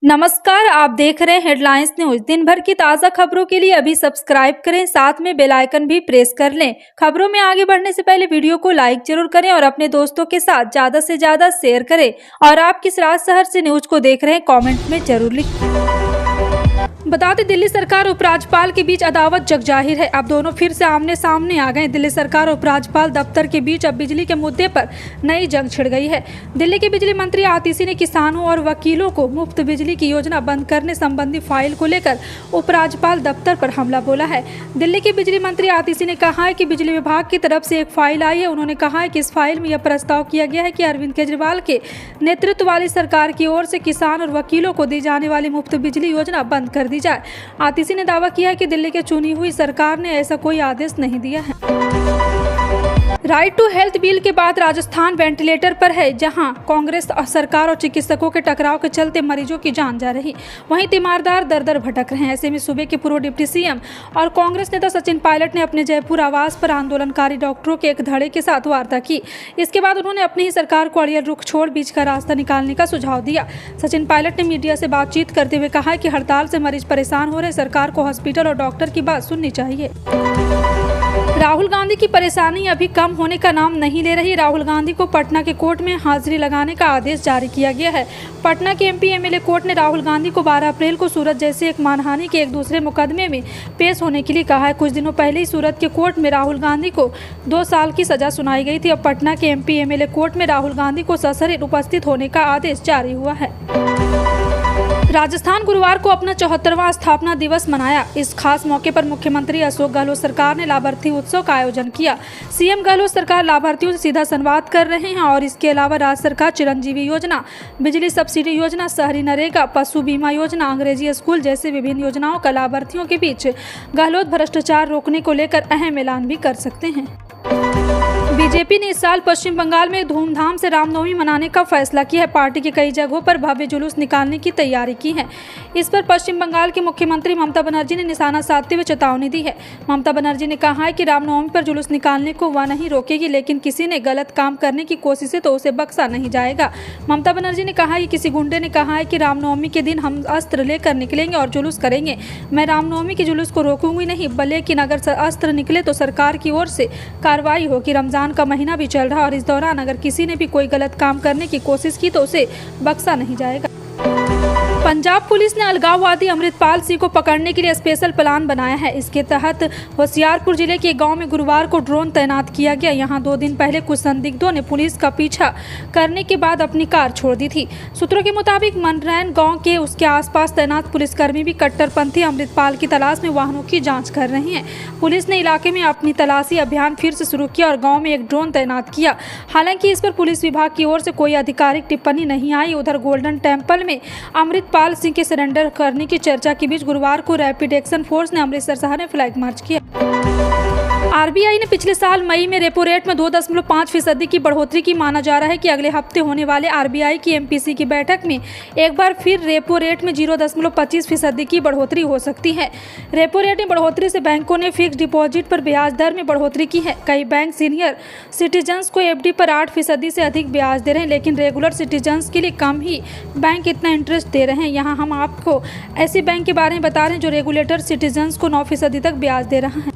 नमस्कार, आप देख रहे हैं हेडलाइंस न्यूज। दिन भर की ताज़ा खबरों के लिए अभी सब्सक्राइब करें, साथ में बेल आइकन भी प्रेस कर लें। खबरों में आगे बढ़ने से पहले वीडियो को लाइक जरूर करें और अपने दोस्तों के साथ ज़्यादा से ज़्यादा शेयर करें। और आप किस राज्य शहर से न्यूज को देख रहे हैं कमेंट में जरूर लिखें। बता दें, दिल्ली सरकार और उपराज्यपाल के बीच अदावत जग जाहिर है। अब दोनों फिर से आमने सामने आ गए। दिल्ली सरकार और उपराज्यपाल दफ्तर के बीच अब बिजली के मुद्दे पर नई जंग छिड़ गई है। दिल्ली के बिजली मंत्री आतिशी ने किसानों और वकीलों को मुफ्त बिजली की योजना बंद करने संबंधी फाइल को लेकर उपराज्यपाल दफ्तर पर हमला बोला है। दिल्ली के बिजली मंत्री आतिशी ने कहा है कि बिजली विभाग की तरफ से एक फाइल आई है। उन्होंने कहा है कि इस फाइल में यह प्रस्ताव किया गया है कि अरविंद केजरीवाल के नेतृत्व वाली सरकार की ओर से किसान और वकीलों को दी जाने वाली मुफ्त बिजली योजना बंद कर दी जाए। आतिशी ने दावा किया है कि दिल्ली के चुनी हुई सरकार ने ऐसा कोई आदेश नहीं दिया है। राइट टू हेल्थ बिल के बाद राजस्थान वेंटिलेटर पर है, जहां कांग्रेस सरकार और चिकित्सकों के टकराव के चलते मरीजों की जान जा रही। वहीं तीमारदार दर दर भटक रहे हैं। ऐसे में सूबे के पूर्व डिप्टी सीएम और कांग्रेस नेता सचिन पायलट ने अपने जयपुर आवास पर आंदोलनकारी डॉक्टरों के एक धड़े के साथ वार्ता की। इसके बाद उन्होंने अपनी ही सरकार को अड़ियल रुख छोड़ बीच का रास्ता निकालने का सुझाव दिया। सचिन पायलट ने मीडिया से बातचीत करते हुए कहा कि हड़ताल से मरीज परेशान हो रहे, सरकार को हॉस्पिटल और डॉक्टर की बात सुननी चाहिए। राहुल गांधी की परेशानी अभी कम होने का नाम नहीं ले रही। राहुल गांधी को पटना के कोर्ट में हाजिरी लगाने का आदेश जारी किया गया है। पटना के एमपी एमएलए कोर्ट ने राहुल गांधी को 12 अप्रैल को सूरत जैसे एक मानहानि के एक दूसरे मुकदमे में पेश होने के लिए कहा है। कुछ दिनों पहले ही सूरत के कोर्ट में राहुल गांधी को 2 साल की सजा सुनाई गई थी। अब पटना के एमपी एमएलए कोर्ट में राहुल गांधी को सशरीर उपस्थित होने का आदेश जारी हुआ है। राजस्थान गुरुवार को अपना 74वां स्थापना दिवस मनाया। इस खास मौके पर मुख्यमंत्री अशोक गहलोत सरकार ने लाभार्थी उत्सव का आयोजन किया। सीएम गहलोत सरकार लाभार्थियों से सीधा संवाद कर रहे हैं और इसके अलावा राज्य सरकार चिरंजीवी योजना, बिजली सब्सिडी योजना, शहरी नरेगा, पशु बीमा योजना, अंग्रेजी स्कूल जैसे विभिन्न योजनाओं का लाभार्थियों के बीच गहलोत भ्रष्टाचार रोकने को लेकर अहम ऐलान भी कर सकते हैं। बीजेपी ने इस साल पश्चिम बंगाल में धूमधाम से रामनवमी मनाने का फैसला किया है। पार्टी की कई जगहों पर भव्य जुलूस निकालने की तैयारी की है। इस पर पश्चिम बंगाल की मुख्यमंत्री ममता बनर्जी ने निशाना साधते हुए चेतावनी दी है। ममता बनर्जी ने कहा है कि रामनवमी पर जुलूस निकालने को वह नहीं रोकेगी, लेकिन किसी ने गलत काम करने की कोशिश है तो उसे बख्शा नहीं जाएगा। ममता बनर्जी ने कहा कि किसी गुंडे ने कहा है कि रामनवमी के दिन हम अस्त्र लेकर निकलेंगे और जुलूस करेंगे। मैं रामनवमी के जुलूस को रोकूंगी नहीं, लेकिन अगर अस्त्र निकले तो सरकार की ओर से कार्रवाई होगी। रमजान का महीना भी चल रहा और इस दौरान अगर किसी ने भी कोई गलत काम करने की कोशिश की तो उसे बख्शा नहीं जाएगा। पंजाब पुलिस ने अलगाववादी अमृतपाल सिंह को पकड़ने के लिए स्पेशल प्लान बनाया है। इसके तहत होशियारपुर जिले के गांव में गुरुवार को ड्रोन तैनात किया गया। यहां 2 दिन पहले कुछ संदिग्धों ने पुलिस का पीछा करने के बाद अपनी कार छोड़ दी थी। सूत्रों के मुताबिक मनरैन गांव के उसके आसपास तैनात पुलिसकर्मी भी कट्टरपंथी अमृतपाल की तलाश में वाहनों की जाँच कर रहे हैं। पुलिस ने इलाके में अपनी तलाशी अभियान फिर से शुरू किया और गाँव में एक ड्रोन तैनात किया। हालांकि इस पर पुलिस विभाग की ओर से कोई आधिकारिक टिप्पणी नहीं आई। उधर गोल्डन टेम्पल में अमृतपाल सिंह के सरेंडर करने की चर्चा के बीच गुरुवार को रैपिड एक्शन फोर्स ने अमृतसर शहर में फ्लैग मार्च किया। आरबीआई ने पिछले साल मई में रेपो रेट में 2.5% की बढ़ोतरी की। माना जा रहा है कि अगले हफ्ते होने वाले आरबीआई की एमपीसी की बैठक में एक बार फिर रेपो रेट में 0.25% की बढ़ोतरी हो सकती है। रेपो रेट में बढ़ोतरी से बैंकों ने फिक्स डिपॉजिट पर ब्याज दर में बढ़ोतरी की है। कई बैंक सीनियर सिटीजन्स को एफडी पर 8% से अधिक ब्याज दे रहे हैं, लेकिन रेगुलर सिटीजन्स के लिए कम ही बैंक इतना इंटरेस्ट दे रहे हैं। यहाँ हम आपको ऐसे बैंक के बारे में बता रहे हैं जो रेगुलेटर सिटीजन्स को 9% तक ब्याज दे रहा है।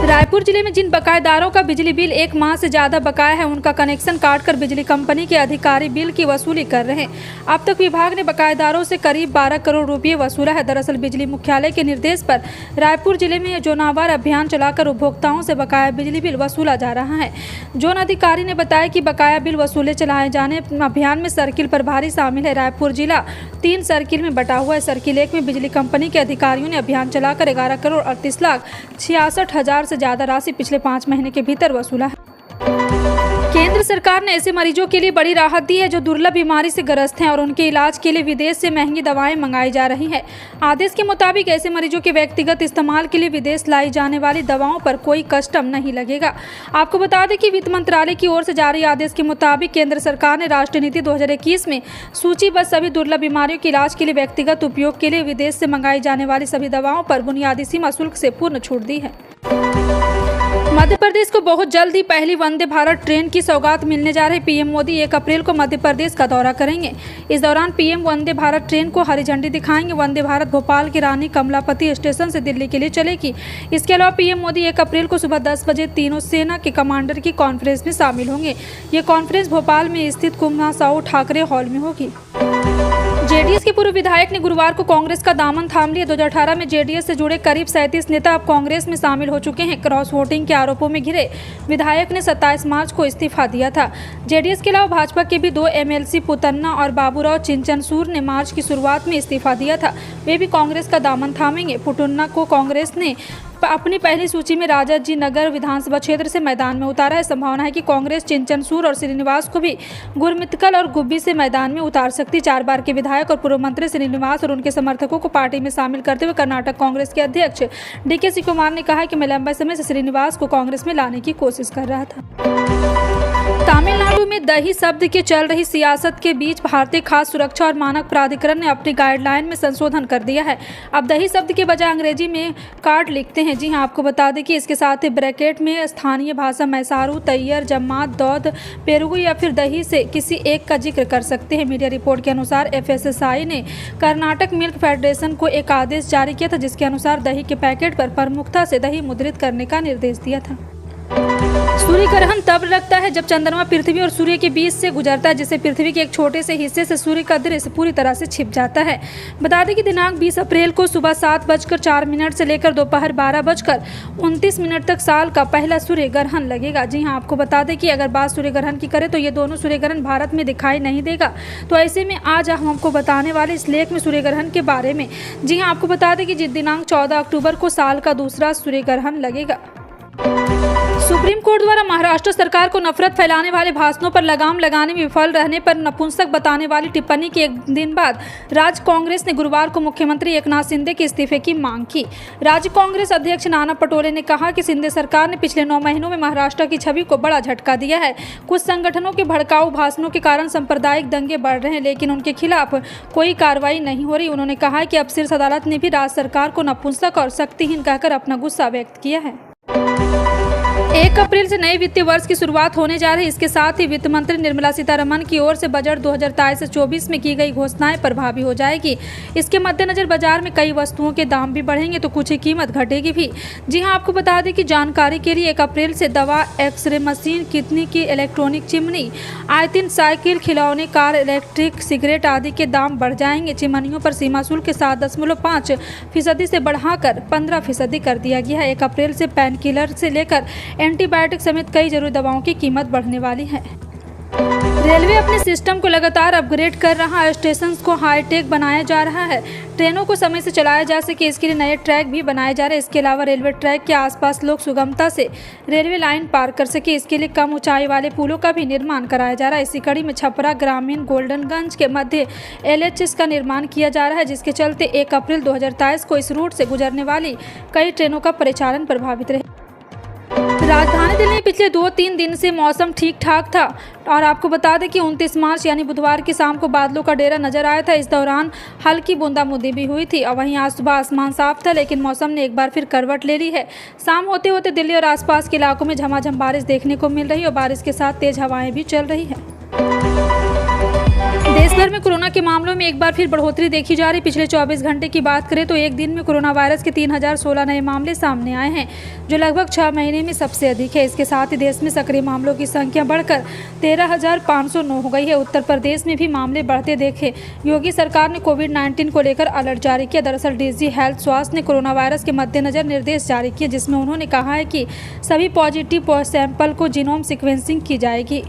रायपुर जिले में जिन बकायेदारों का बिजली बिल 1 माह से ज़्यादा बकाया है, उनका कनेक्शन काटकर बिजली कंपनी के अधिकारी बिल की वसूली कर रहे हैं। अब तक विभाग ने बकायेदारों से करीब 12 करोड़ रुपये वसूला है। दरअसल बिजली मुख्यालय के निर्देश पर रायपुर जिले में जोनावार अभियान चलाकर उपभोक्ताओं से बकाया बिजली बिल वसूला जा रहा है। जोन अधिकारी ने बताया कि बकाया बिल वसूले चलाए जाने अभियान में सर्किल प्रभारी शामिल है। रायपुर जिला 3 सर्किल में बटा हुआ है। सर्किल 1 में बिजली कंपनी के अधिकारियों ने अभियान चलाकर 11 करोड़ 38,66,000 से ज़्यादा राशि पिछले 5 महीने के भीतर वसूला है। केंद्र सरकार ने ऐसे मरीजों के लिए बड़ी राहत दी है जो दुर्लभ बीमारी से ग्रस्त हैं और उनके इलाज के लिए विदेश से महंगी दवाएं मंगाई जा रही हैं। आदेश के मुताबिक ऐसे मरीजों के व्यक्तिगत इस्तेमाल के लिए विदेश लाई जाने वाली दवाओं पर कोई कस्टम नहीं लगेगा। आपको बता दें कि वित्त मंत्रालय की ओर से जारी आदेश के मुताबिक केंद्र सरकार ने राष्ट्रीय नीति 2021 में सूचीबद्ध सभी दुर्लभ बीमारियों के इलाज के लिए व्यक्तिगत उपयोग के लिए विदेश से मंगाई जाने वाली सभी दवाओं पर बुनियादी सीमा शुल्क से पूर्ण छूट दी है। मध्य प्रदेश को बहुत जल्द ही पहली वंदे भारत ट्रेन की सौगात मिलने जा रही। पीएम मोदी 1 अप्रैल को मध्य प्रदेश का दौरा करेंगे। इस दौरान पीएम वंदे भारत ट्रेन को हरी झंडी दिखाएंगे। वंदे भारत भोपाल के रानी कमलापति स्टेशन से दिल्ली के लिए चलेगी। इसके अलावा पीएम मोदी 1 अप्रैल को सुबह 10 बजे तीनों सेना के कमांडर की कॉन्फ्रेंस में शामिल होंगे। ये कॉन्फ्रेंस भोपाल में स्थित कुमाऊं ठाकरे हॉल में होगी। जेडीएस के पूर्व विधायक ने गुरुवार को कांग्रेस का दामन थाम लिया। 2018 में जेडीएस से जुड़े करीब 37 नेता अब कांग्रेस में शामिल हो चुके हैं। क्रॉस वोटिंग के आरोपों में घिरे विधायक ने 27 मार्च को इस्तीफा दिया था। जेडीएस के अलावा भाजपा के भी 2 एमएलसी पुतन्ना और बाबूराव चिंचनसूर ने मार्च की शुरुआत में इस्तीफा दिया था। वे भी कांग्रेस का दामन थामेंगे। पुतन्ना को कांग्रेस ने अपनी पहली सूची में राजाजी नगर विधानसभा क्षेत्र से मैदान में उतारा है। संभावना है कि कांग्रेस चिंचनसूर और श्रीनिवास को भी गुरमितकल और गुब्बी से मैदान में उतार सकती। 4 बार के विधायक और पूर्व मंत्री श्रीनिवास और उनके समर्थकों को पार्टी में शामिल करते हुए कर्नाटक कांग्रेस के अध्यक्ष डीके शिवकुमार ने कहा कि मैं लंबे समय से श्रीनिवास को कांग्रेस में लाने की कोशिश कर रहा था। तमिलनाडु में दही शब्द के चल रही सियासत के बीच भारतीय खाद्य सुरक्षा और मानक प्राधिकरण ने अपनी गाइडलाइन में संशोधन कर दिया है। अब दही शब्द के बजाय अंग्रेजी में कार्ड लिखते हैं। जी हां, आपको बता दें कि इसके साथ ही ब्रैकेट में स्थानीय भाषा मैसारू, तैयर, जम्मात, दौद, पेरुगु या फिर दही से किसी एक का जिक्र कर सकते हैं। मीडिया रिपोर्ट के अनुसार FSSAI ने कर्नाटक मिल्क फेडरेशन को एक आदेश जारी किया था, जिसके अनुसार दही के पैकेट पर प्रमुखता से दही मुद्रित करने का निर्देश दिया था। सूर्य ग्रहण तब लगता है जब चंद्रमा पृथ्वी और सूर्य के बीच से गुजरता है, जिससे पृथ्वी के एक छोटे से हिस्से से सूर्य का दृश्य पूरी तरह से छिप जाता है। बता दें कि दिनांक 20 अप्रैल को सुबह 7:04 से लेकर दोपहर 12:29 तक साल का पहला सूर्य ग्रहण लगेगा। जी हां, आपको बता दें कि अगर बात सूर्य ग्रहण की करें तो ये दोनों सूर्य ग्रहण भारत में दिखाई नहीं देगा। तो ऐसे में आज हम आपको बताने वाले इस लेख में सूर्य ग्रहण के बारे में। जी हां, आपको बता दें कि दिनांक 14 अक्टूबर को साल का दूसरा सूर्य ग्रहण लगेगा। सुप्रीम कोर्ट द्वारा महाराष्ट्र सरकार को नफरत फैलाने वाले भाषणों पर लगाम लगाने में विफल रहने पर नपुंसक बताने वाली टिप्पणी के एक दिन बाद राज्य कांग्रेस ने गुरुवार को मुख्यमंत्री एकनाथ शिंदे के इस्तीफे की मांग की। राज्य कांग्रेस अध्यक्ष नाना पटोले ने कहा कि शिंदे सरकार ने पिछले 9 महीनों में महाराष्ट्र की छवि को बड़ा झटका दिया है। कुछ संगठनों के भड़काऊ भाषणों के कारण सांप्रदायिक दंगे बढ़ रहे हैं, लेकिन उनके खिलाफ कोई कार्रवाई नहीं हो रही। उन्होंने कहा कि अब शीर्ष अदालत ने भी राज्य सरकार को नपुंसक और शक्तिहीन कहकर अपना गुस्सा व्यक्त किया है। 1 अप्रैल से नए वित्तीय वर्ष की शुरुआत होने जा रही है। इसके साथ ही वित्त मंत्री निर्मला सीतारमण की ओर से बजट 2023-24 में की गई घोषणाएं प्रभावी हो जाएगी। इसके मद्देनजर बाजार में कई वस्तुओं के दाम भी बढ़ेंगे तो कुछ ही कीमत घटेगी भी। जी हां, आपको बता दें कि जानकारी के लिए 1 अप्रैल से दवा, एक्सरे मशीन, किडनी की इलेक्ट्रॉनिक चिमनी, आयतिन, साइकिल, खिलौने, कार, इलेक्ट्रिक सिगरेट आदि के दाम बढ़ जाएंगे। चिमनियों पर सीमा शुल्क के 7.5% से बढ़ाकर 15% कर दिया गया है। 1 अप्रैल से पेन किलर से लेकर एंटीबायोटिक समेत कई जरूरी दवाओं की कीमत बढ़ने वाली है। रेलवे अपने सिस्टम को लगातार अपग्रेड कर रहा है। स्टेशन को हाईटेक बनाया जा रहा है। ट्रेनों को समय से चलाया जा सके इसके लिए नए ट्रैक भी बनाए जा रहे हैं। इसके अलावा रेलवे ट्रैक के आसपास लोग सुगमता से रेलवे लाइन पार कर सके इसके लिए कम ऊंचाई वाले पुलों का भी निर्माण कराया जा रहा है। इसी कड़ी में छपरा ग्रामीण गोल्डनगंज के मध्य LHS का निर्माण किया जा रहा है, जिसके चलते 1 अप्रैल 2023 को इस रूट से गुजरने वाली कई ट्रेनों का परिचालन प्रभावित रहे। राजधानी दिल्ली में पिछले 2-3 दिन से मौसम ठीक ठाक था और आपको बता दें कि 29 मार्च यानी बुधवार की शाम को बादलों का डेरा नजर आया था। इस दौरान हल्की बूंदाबांदी भी हुई थी और वहीं आज सुबह आसमान साफ था, लेकिन मौसम ने एक बार फिर करवट ले ली है। शाम होते होते दिल्ली और आसपास के इलाकों में झमाझम बारिश देखने को मिल रही है और बारिश के साथ तेज हवाएं भी चल रही है। देश भर में कोरोना के मामलों में एक बार फिर बढ़ोतरी देखी जा रही। पिछले 24 घंटे की बात करें तो एक दिन में कोरोना वायरस के 3016 नए मामले सामने आए हैं, जो लगभग 6 महीने में सबसे अधिक है। इसके साथ ही देश में सक्रिय मामलों की संख्या बढ़कर 13,509 हो गई है। उत्तर प्रदेश में भी मामले बढ़ते देखे योगी सरकार ने कोविड-19 को लेकर अलर्ट जारी किया। दरअसल DG हेल्थ स्वास्थ्य ने कोरोना वायरस के मद्देनजर निर्देश जारी किए, जिसमें उन्होंने कहा है कि सभी पॉजिटिव सैंपल को जीनोम सिक्वेंसिंग की जाएगी।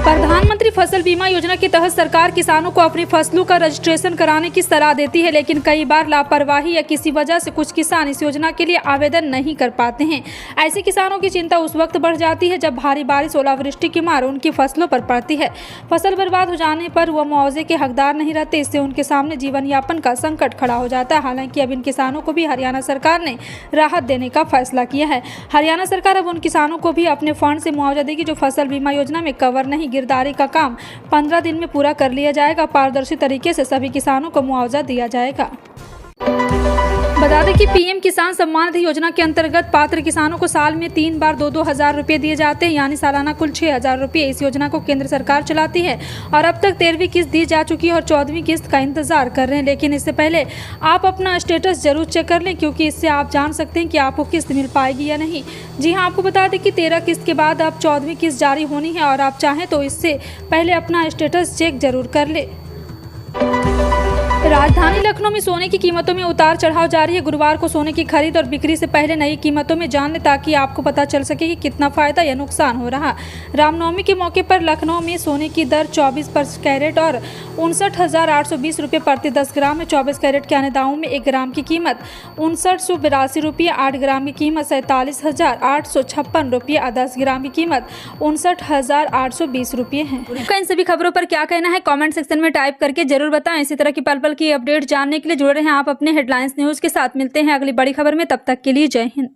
प्रधानमंत्री फसल बीमा योजना के तहत सरकार किसानों को अपनी फसलों का रजिस्ट्रेशन कराने की सलाह देती है, लेकिन कई बार लापरवाही या किसी वजह से कुछ किसान इस योजना के लिए आवेदन नहीं कर पाते हैं। ऐसे किसानों की चिंता उस वक्त बढ़ जाती है जब भारी बारिश, ओलावृष्टि की मार उनकी फसलों पर पड़ती है। फसल बर्बाद हो जाने पर वह मुआवजे के हकदार नहीं रहते। इससे उनके सामने जीवन यापन का संकट खड़ा हो जाता है। हालांकि अब इन किसानों को भी हरियाणा सरकार ने राहत देने का फैसला किया है। हरियाणा सरकार अब उन किसानों को भी अपने फंड से मुआवजा देगी जो फसल बीमा योजना में कवर नहीं। गिरदावरी का काम 15 दिन में पूरा कर लिया जाएगा। पारदर्शी तरीके से सभी किसानों को मुआवजा दिया जाएगा। बता दें कि पीएम किसान सम्मान निधि योजना के अंतर्गत पात्र किसानों को साल में 3 बार 2-2 हज़ार रुपये दिए जाते हैं, यानी सालाना कुल 6,000 रुपये। इस योजना को केंद्र सरकार चलाती है और अब तक 13वीं किस्त दी जा चुकी है और 14वीं किस्त का इंतजार कर रहे हैं। लेकिन इससे पहले आप अपना स्टेटस जरूर चेक कर लें, क्योंकि इससे आप जान सकते हैं कि आपको किस्त मिल पाएगी या नहीं। जी हाँ, आपको बता दें कि 13 किस्त के बाद अब 14वीं किस्त जारी होनी है और आप चाहें तो इससे पहले अपना स्टेटस चेक जरूर कर ले। राजधानी लखनऊ में सोने की कीमतों में उतार चढ़ाव जारी है। गुरुवार को सोने की खरीद और बिक्री से पहले नई कीमतों में जान लें, ताकि आपको पता चल सके कि कितना फायदा या नुकसान हो रहा। रामनवमी के मौके पर लखनऊ में सोने की दर 24 पर कैरेट और 59,820 रुपये प्रति 10 ग्राम है। 24 कैरेट के अन्य दामों में 1 ग्राम की कीमत 5982 रुपये, 8 ग्राम की कीमत 47,856 रुपये और 10 ग्राम की कीमत 59,820 रुपये है। इन सभी खबरों पर क्या कहना है कमेंट सेक्शन में टाइप करके जरूर बताएं। इसी तरह की पल पल की अपडेट जानने के लिए जुड़े रहें आप अपने हेडलाइंस न्यूज के साथ। मिलते हैं अगली बड़ी खबर में, तब तक के लिए जय हिंद।